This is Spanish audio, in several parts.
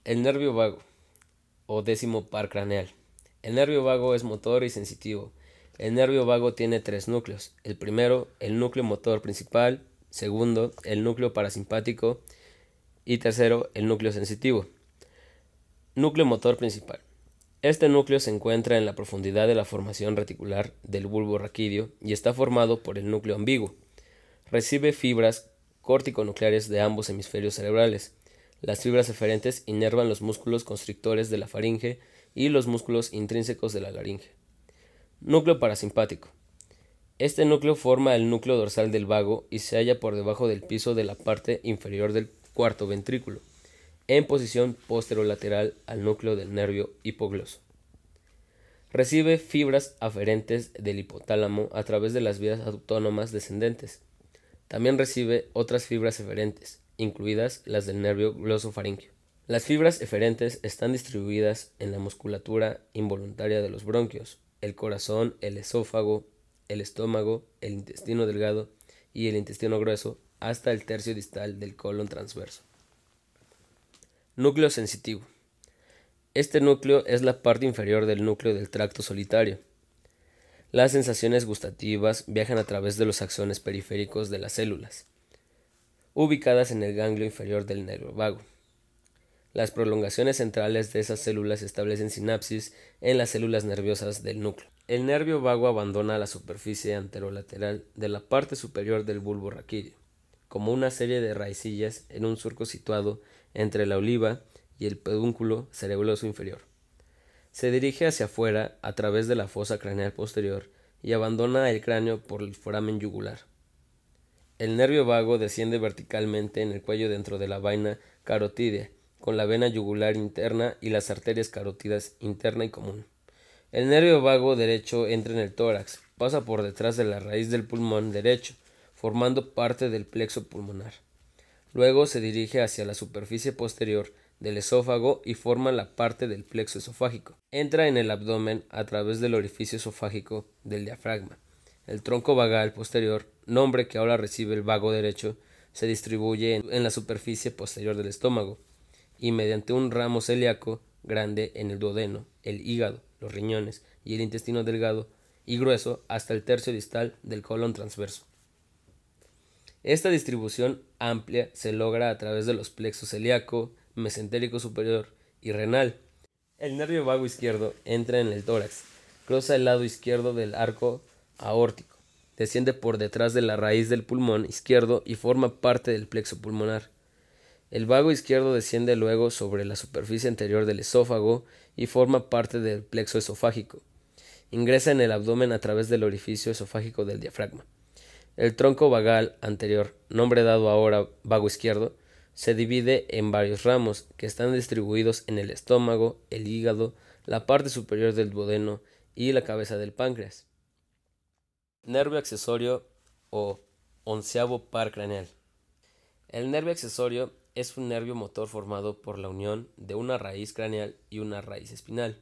El nervio vago o décimo par craneal. El nervio vago es motor y sensitivo. El nervio vago tiene tres núcleos. El primero, el núcleo motor principal. Segundo, el núcleo parasimpático. Y tercero, el núcleo sensitivo. Núcleo motor principal. Este núcleo se encuentra en la profundidad de la formación reticular del bulbo raquídeo y está formado por el núcleo ambiguo. Recibe fibras corticonucleares de ambos hemisferios cerebrales. Las fibras eferentes inervan los músculos constrictores de la faringe y los músculos intrínsecos de la laringe. Núcleo parasimpático. Este núcleo forma el núcleo dorsal del vago y se halla por debajo del piso de la parte inferior del cuarto ventrículo, en posición posterolateral al núcleo del nervio hipogloso. Recibe fibras aferentes del hipotálamo a través de las vías autónomas descendentes. También recibe otras fibras eferentes, incluidas las del nervio glosofaríngeo. Las fibras eferentes están distribuidas en la musculatura involuntaria de los bronquios, el corazón, el esófago, el estómago, el intestino delgado y el intestino grueso hasta el tercio distal del colon transverso. Núcleo sensitivo. Este núcleo es la parte inferior del núcleo del tracto solitario. Las sensaciones gustativas viajan a través de los axones periféricos de las células, ubicadas en el ganglio inferior del nervio vago. Las prolongaciones centrales de esas células establecen sinapsis en las células nerviosas del núcleo. El nervio vago abandona la superficie anterolateral de la parte superior del bulbo raquídeo, como una serie de raicillas en un surco situado entre la oliva y el pedúnculo cerebeloso inferior. Se dirige hacia afuera a través de la fosa craneal posterior y abandona el cráneo por el foramen yugular. El nervio vago desciende verticalmente en el cuello dentro de la vaina carotídea, con la vena yugular interna y las arterias carótidas interna y común. El nervio vago derecho entra en el tórax, pasa por detrás de la raíz del pulmón derecho, formando parte del plexo pulmonar. Luego se dirige hacia la superficie posterior del esófago y forma la parte del plexo esofágico. Entra en el abdomen a través del orificio esofágico del diafragma. El tronco vagal posterior, nombre que ahora recibe el vago derecho, se distribuye en la superficie posterior del estómago y mediante un ramo celíaco grande en el duodeno, el hígado, los riñones y el intestino delgado y grueso hasta el tercio distal del colon transverso. Esta distribución amplia se logra a través de los plexos celíaco, mesentérico superior y renal. El nervio vago izquierdo entra en el tórax, cruza el lado izquierdo del arco aórtico, desciende por detrás de la raíz del pulmón izquierdo y forma parte del plexo pulmonar. El vago izquierdo desciende luego sobre la superficie anterior del esófago y forma parte del plexo esofágico. Ingresa en el abdomen a través del orificio esofágico del diafragma. El tronco vagal anterior, nombre dado ahora vago izquierdo, se divide en varios ramos que están distribuidos en el estómago, el hígado, la parte superior del duodeno y la cabeza del páncreas. Nervio accesorio o onceavo par craneal. El nervio accesorio es un nervio motor formado por la unión de una raíz craneal y una raíz espinal.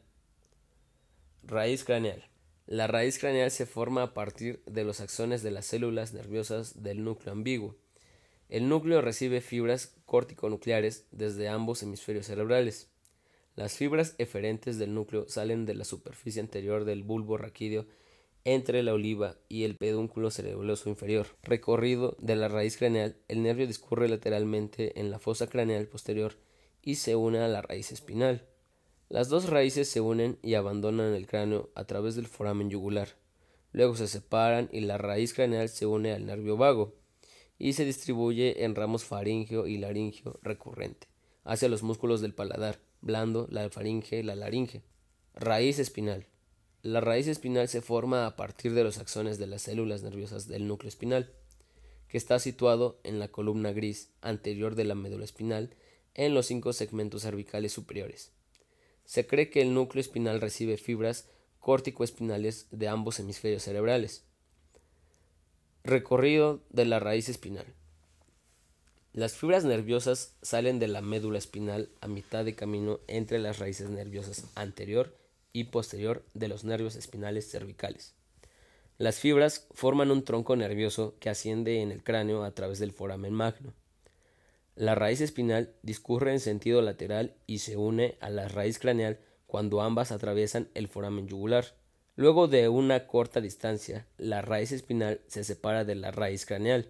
Raíz craneal. La raíz craneal se forma a partir de los axones de las células nerviosas del núcleo ambiguo. El núcleo recibe fibras corticonucleares desde ambos hemisferios cerebrales. Las fibras eferentes del núcleo salen de la superficie anterior del bulbo raquídeo entre la oliva y el pedúnculo cerebeloso inferior. Recorrido de la raíz craneal, el nervio discurre lateralmente en la fosa craneal posterior y se une a la raíz espinal. Las dos raíces se unen y abandonan el cráneo a través del foramen yugular. Luego se separan y la raíz craneal se une al nervio vago y se distribuye en ramos faríngeo y laríngeo recurrente hacia los músculos del paladar blando, la faringe, la laringe. Raíz espinal. La raíz espinal se forma a partir de los axones de las células nerviosas del núcleo espinal, que está situado en la columna gris anterior de la médula espinal en los 5 segmentos cervicales superiores. Se cree que el núcleo espinal recibe fibras córtico-espinales de ambos hemisferios cerebrales. Recorrido de la raíz espinal. Las fibras nerviosas salen de la médula espinal a mitad de camino entre las raíces nerviosas anterior y posterior de los nervios espinales cervicales. Las fibras forman un tronco nervioso que asciende en el cráneo a través del foramen magno. La raíz espinal discurre en sentido lateral y se une a la raíz craneal cuando ambas atraviesan el foramen yugular. Luego de una corta distancia, la raíz espinal se separa de la raíz craneal,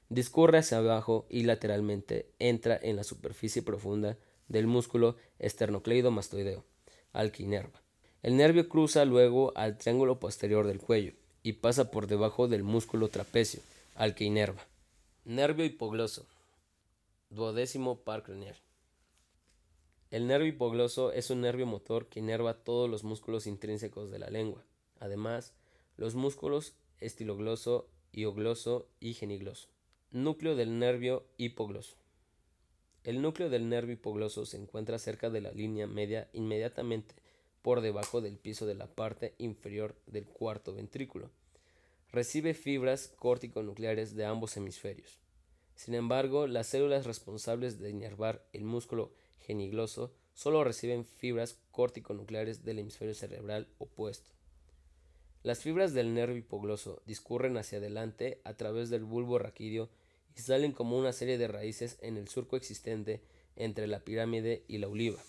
discurre hacia abajo y lateralmente entra en la superficie profunda del músculo esternocleidomastoideo, al que inerva. El nervio cruza luego al triángulo posterior del cuello y pasa por debajo del músculo trapecio, al que inerva. Nervio hipogloso. Duodécimo par craneal. El nervio hipogloso es un nervio motor que inerva todos los músculos intrínsecos de la lengua. Además, los músculos estilogloso, hiogloso y genigloso. Núcleo del nervio hipogloso. El núcleo del nervio hipogloso se encuentra cerca de la línea media inmediatamente por debajo del piso de la parte inferior del cuarto ventrículo. Recibe fibras corticonucleares de ambos hemisferios. Sin embargo, las células responsables de inervar el músculo genigloso solo reciben fibras corticonucleares del hemisferio cerebral opuesto. Las fibras del nervio hipogloso discurren hacia adelante a través del bulbo raquídeo y salen como una serie de raíces en el surco existente entre la pirámide y la oliva.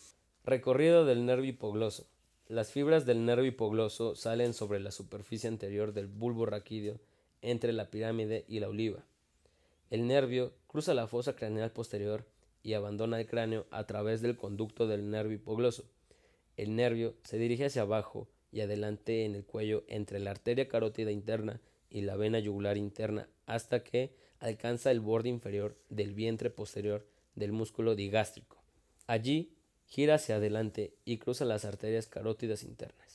Recorrido del nervio hipogloso. Las fibras del nervio hipogloso salen sobre la superficie anterior del bulbo raquídeo entre la pirámide y la oliva. El nervio cruza la fosa craneal posterior y abandona el cráneo a través del conducto del nervio hipogloso. El nervio se dirige hacia abajo y adelante en el cuello entre la arteria carótida interna y la vena yugular interna hasta que alcanza el borde inferior del vientre posterior del músculo digástrico. Allí gira hacia adelante y cruza las arterias carótidas internas.